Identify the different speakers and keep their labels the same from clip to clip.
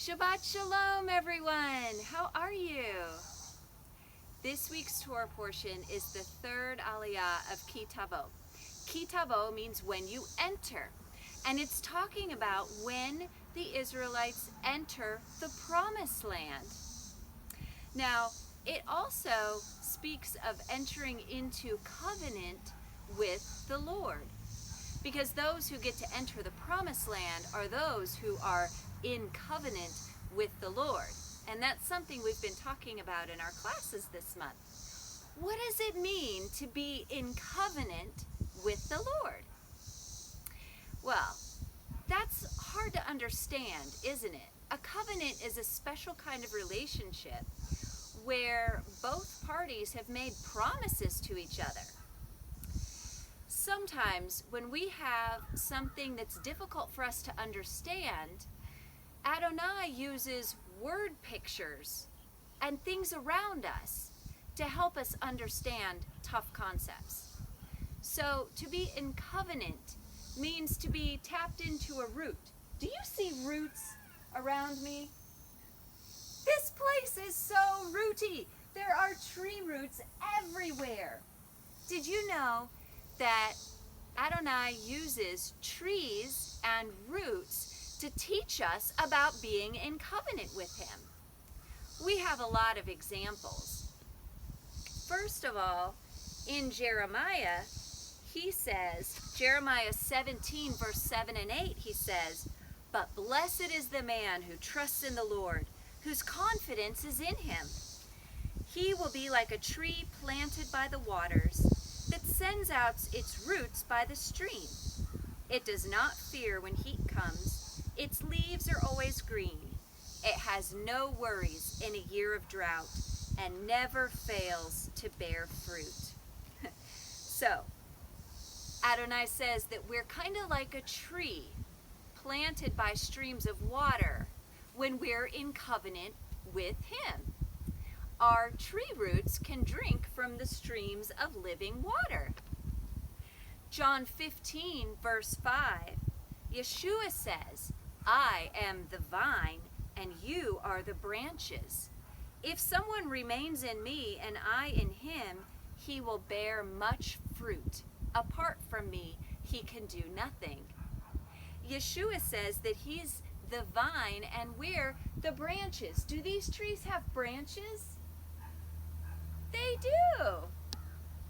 Speaker 1: Shabbat Shalom, everyone. How are you? This week's Torah portion is the third aliyah of Tavo. Tavo means when you enter, and it's talking about when the Israelites enter the Promised Land. Now, it also speaks of entering into covenant with the Lord, because those who get to enter the Promised Land are those who are in covenant with the Lord. And that's something we've been talking about in our classes this month. What does it mean to be in covenant with the Lord? Well, that's hard to understand, isn't it? A covenant is a special kind of relationship where both parties have made promises to each other. Sometimes when we have something that's difficult for us to understand, Adonai uses word pictures and things around us to help us understand tough concepts. So to be in covenant means to be tapped into a root. Do you see roots around me? This place is so rooty. There are tree roots everywhere. Did you know that Adonai uses trees and roots to teach us about being in covenant with him? We have a lot of examples. First of all, in Jeremiah, he says, Jeremiah 17 verse 7 and 8, he says, "But blessed is the man who trusts in the Lord, whose confidence is in him. He will be like a tree planted by the waters that sends out its roots by the stream. It does not fear when heat comes. Its leaves are always green. It has no worries in a year of drought and never fails to bear fruit." So, Adonai says that we're kind of like a tree planted by streams of water when we're in covenant with him. Our tree roots can drink from the streams of living water. John 15 verse 5, Yeshua says, "I am the vine, and you are the branches. If someone remains in me and I in him, he will bear much fruit. Apart from me, he can do nothing." Yeshua says that he's the vine and we're the branches. Do these trees have branches? They do.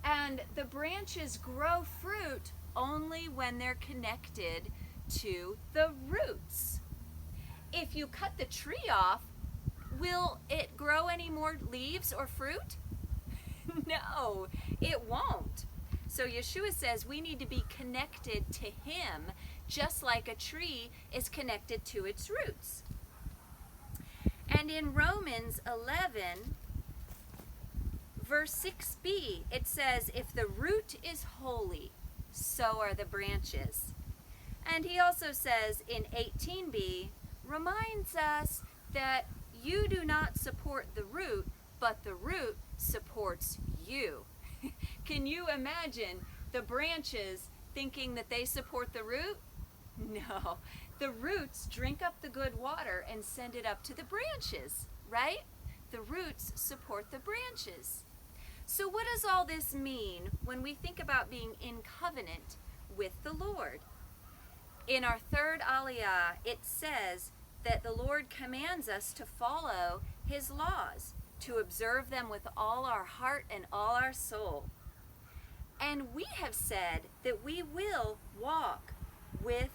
Speaker 1: And the branches grow fruit only when they're connected to the roots. If you cut the tree off, will it grow any more leaves or fruit? No, it won't. So Yeshua says we need to be connected to him just like a tree is connected to its roots. And in Romans 11 verse 6b, it says, "If the root is holy, so are the branches." And he also says in 18b, reminds us that you do not support the root, but the root supports you. Can you imagine the branches thinking that they support the root? No, the roots drink up the good water and send it up to the branches, right? The roots support the branches. So what does all this mean when we think about being in covenant with the Lord? In our third aliyah, it says that the Lord commands us to follow his laws, to observe them with all our heart and all our soul. And we have said that we will walk with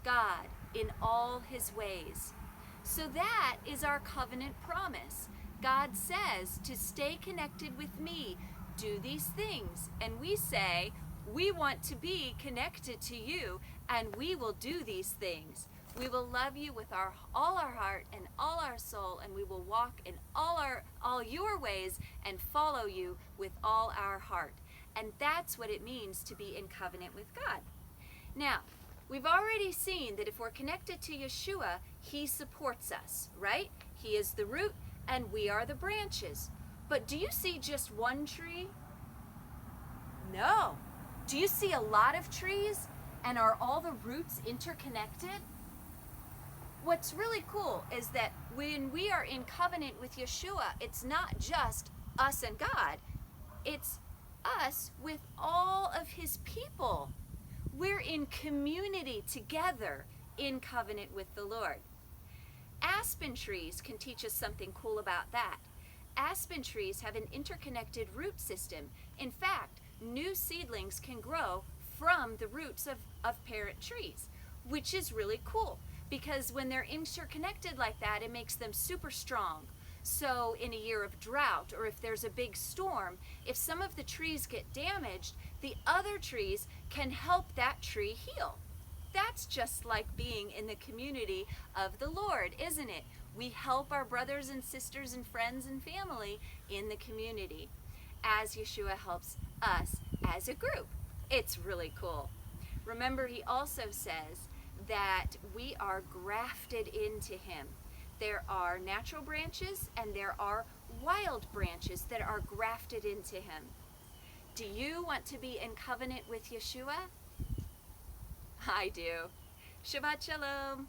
Speaker 1: God in all his ways. So that is our covenant promise. God says to stay connected with me, do these things. And we say, we want to be connected to you, and we will do these things. We will love you with all our heart and all our soul, and we will walk in all your ways and follow you with all our heart. And that's what it means to be in covenant with God. Now, we've already seen that if we're connected to Yeshua, he supports us, right? He is the root and we are the branches. But do you see just one tree? No. Do you see a lot of trees? And are all the roots interconnected? what's really cool is that when we are in covenant with Yeshua, it's not just us and God, it's us with all of his people. We're in community together in covenant with the Lord. Aspen trees can teach us something cool about that. Aspen trees have an interconnected root system. In fact, new seedlings can grow from the roots of parent trees, which is really cool because when they're interconnected like that, it makes them super strong. So in a year of drought, or if there's a big storm, if some of the trees get damaged, the other trees can help that tree heal. That's just like being in the community of the Lord, isn't it? We help our brothers and sisters and friends and family in the community as Yeshua helps us as a group. It's really cool. Remember, he also says that we are grafted into him. There are natural branches and there are wild branches that are grafted into him. Do you want to be in covenant with Yeshua? I do. Shabbat Shalom.